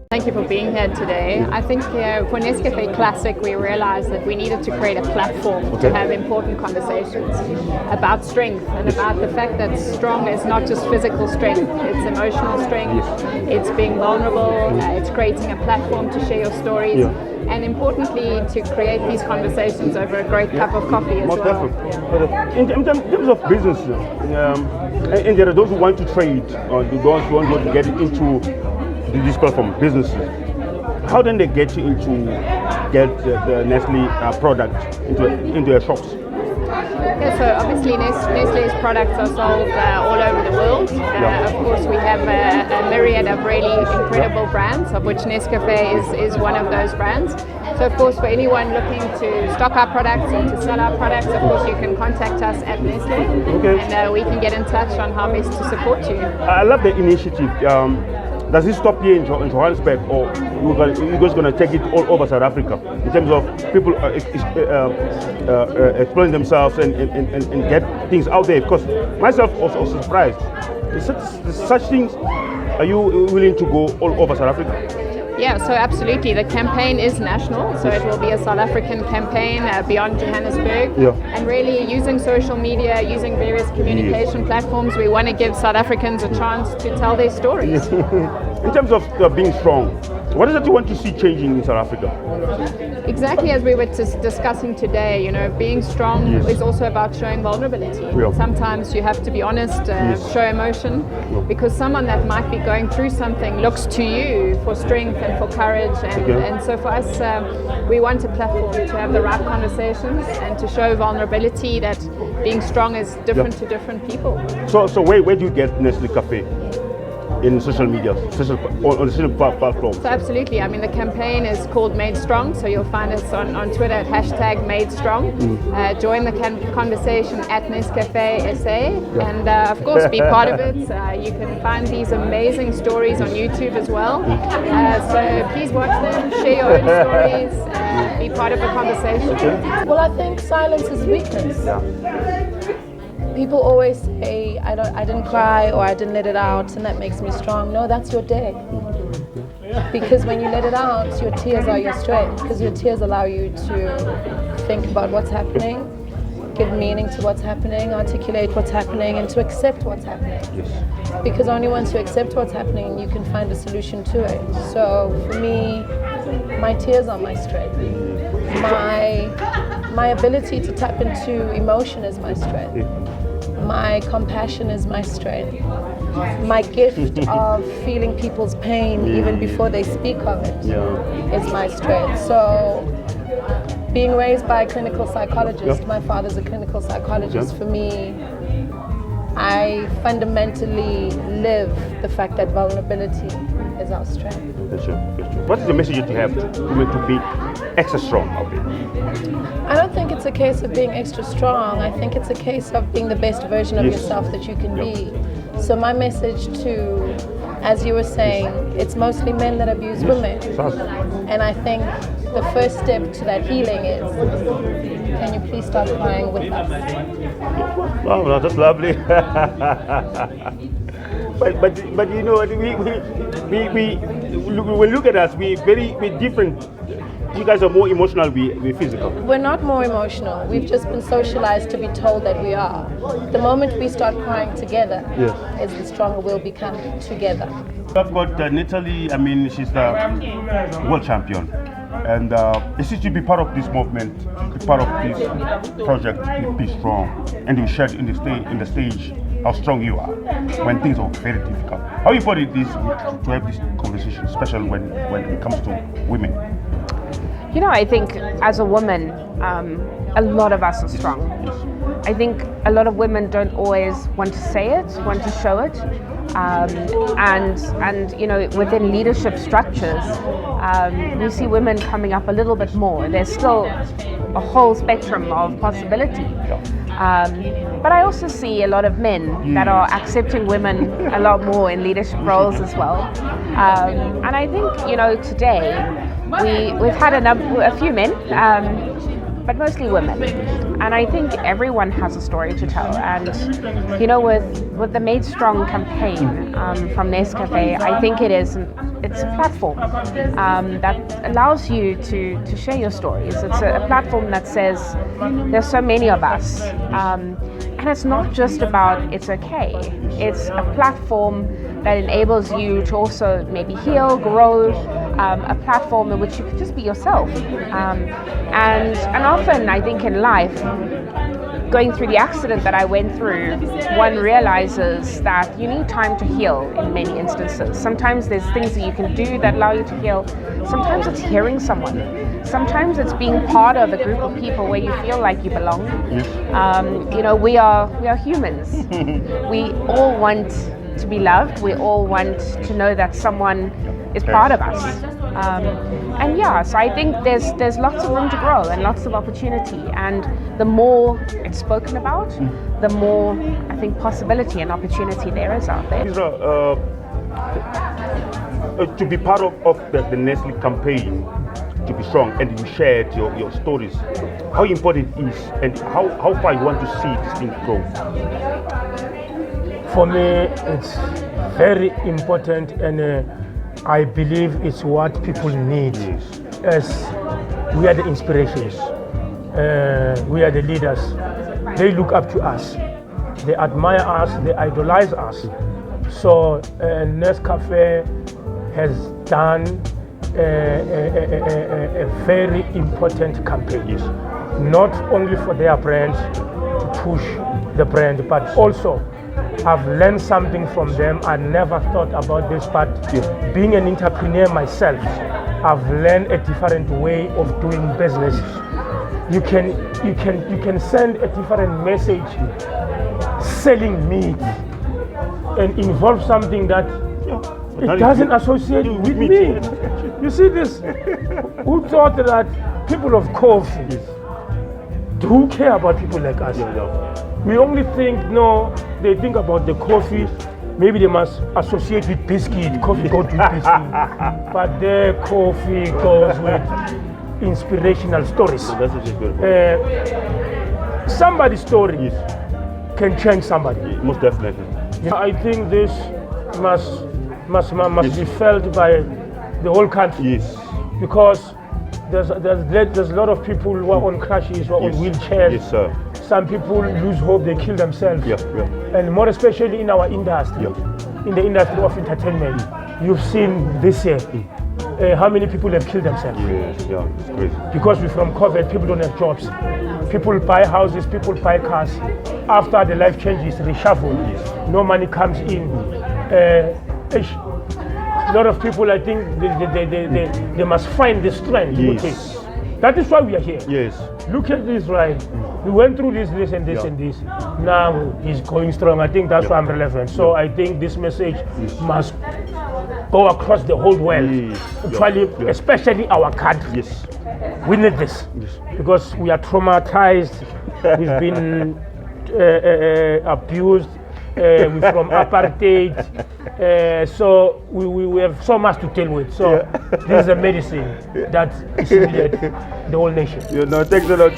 Thank you for being here today. I think for Nescafé Classic we realized that we needed to create a platform to have important conversations about strength and about the fact that strong is not just physical strength, it's emotional strength, it's being vulnerable, it's creating a platform to share your stories. And importantly, to create these conversations over a great cup of coffee as well. In terms of business, and there are those who want to trade, or those who want to get into this platform, businesses. How then they get the Nestle product into their shops? Yeah, so obviously Nestle's products are sold all over the world. Of course, we have a myriad of really incredible brands, of which Nescafé is one of those brands. So of course, for anyone looking to stock our products and to sell our products, of course you can contact us at Nestle, and we can get in touch on how best to support you. I love the initiative. Does it stop here in Johannesburg, or you guys going to take it all over South Africa in terms of people exploring themselves and get things out there? Because myself was surprised. Such things, are you willing to go all over South Africa? Yeah, so absolutely. The campaign is national, so it will be a South African campaign beyond Johannesburg. And really using social media, using various communication platforms, we want to give South Africans a chance to tell their stories. In terms of being strong, what is it you want to see changing in South Africa? Exactly as we were discussing today, being strong is also about showing vulnerability. Sometimes you have to be honest, show emotion, because someone that might be going through something looks to you for strength and for courage. And so for us, we want a platform to have the right conversations and to show vulnerability, that being strong is different to different people. So where do you get Nestle Cafe? In social media, on the social platforms? So absolutely. I mean, the campaign is called Made Strong, so you'll find us on Twitter at #MadeStrong. Join the conversation at Nescafé SA, and of course be part of it. You can find these amazing stories on YouTube as well. So please watch them, share your own stories, be part of the conversation. Well, I think silence is weakness. People always say, I didn't cry, or I didn't let it out, and that makes me strong. No, that's your day. Because when you let it out, your tears are your strength, because your tears allow you to think about what's happening, give meaning to what's happening, articulate what's happening, and to accept what's happening. Because only once you accept what's happening, you can find a solution to it. So for me, my tears are my strength. My ability to tap into emotion is my strength. My compassion is my strength. My gift of feeling people's pain even before they speak of it is my strength. So being raised by a clinical psychologist, my father's a clinical psychologist, for me, I fundamentally live the fact that vulnerability is our strength. That's true. What is the message that you have to be extra strong out there? I don't think it's a case of being extra strong. I think it's a case of being the best version of yourself that you can be. So my message to, as you were saying, it's mostly men that abuse women. And I think the first step to that healing is, can you please start crying with us? Wow, that's lovely. But you know, we look at us, we're different. You guys are more emotional, we're physical. We're not more emotional. We've just been socialized to be told that we are. The moment we start crying together, is the stronger we'll become together. I've got Natalie, I mean, she's the world champion. And it's just to be part of this movement, be part of this project, Be Strong. And you shared in the stage how strong you are when things are very difficult. How important it is to have this conversation, especially when it comes to women? You know, I think as a woman, a lot of us are strong. I think a lot of women don't always want to say it, want to show it. And you know, within leadership structures, we see women coming up a little bit more. There's still a whole spectrum of possibility. But I also see a lot of men that are accepting women a lot more in leadership roles as well. And I think, today we've had a few men, but mostly women. And I think everyone has a story to tell. And with the Made Strong campaign from Nescafé, I think it's a platform that allows you to share your stories. It's a platform that says there's so many of us. And it's not just about it's okay. It's a platform that enables you to also maybe heal, grow, a platform in which you can just be yourself. And often I think in life, going through the accident that I went through, one realizes that you need time to heal in many instances. Sometimes there's things that you can do that allow you to heal. Sometimes it's hearing someone. Sometimes it's being part of a group of people where you feel like you belong. We are humans. We all want to be loved. We all want to know that someone is part of us. So I think there's lots of room to grow and lots of opportunity, and the more it's spoken about, the more I think possibility and opportunity there is out there. To be part of the Nestle campaign, to be strong, and you shared your stories, how important it is, and how far you want to see this thing grow? For me, it's very important, and I believe it's what people need. Yes. As we are the inspirations, we are the leaders. They look up to us, they admire us, they idolize us. So Nescafé has done a very important campaign. Yes. Not only for their brand, to push the brand, but also I've learned something from them. I never thought about this, but being an entrepreneur myself, I've learned a different way of doing business. You can send a different message selling meat and involve something that it doesn't associate with meat. You see this? Who thought that people of coffee do care about people like us? We only think, they think about the coffee. Maybe they must associate with biscuit. Coffee goes with biscuit. But their coffee goes with inspirational stories. Somebody's story can change somebody. Most definitely. I think this must be felt by the whole country. Yes. Because there's a lot of people who are on crutches, who are on wheelchairs. Yes, sir. Some people lose hope, they kill themselves. And more especially in our industry, in the industry of entertainment. You've seen this year how many people have killed themselves. Yes, it's crazy. Because from COVID, people don't have jobs. People buy houses, people buy cars. After the life changes, reshuffle. No money comes in. A lot of people, I think, they must find the strength. Yes. That is why we are here. Yes. Look at this, right? We went through this and this and this. Now he's going strong. I think that's why I'm relevant. So I think this message must go across the whole world, especially our country. Yes. We need this because we are traumatized. We've been abused. We're from apartheid, so we have so much to deal with. So this is a medicine that is needed the whole nation. Thanks a lot.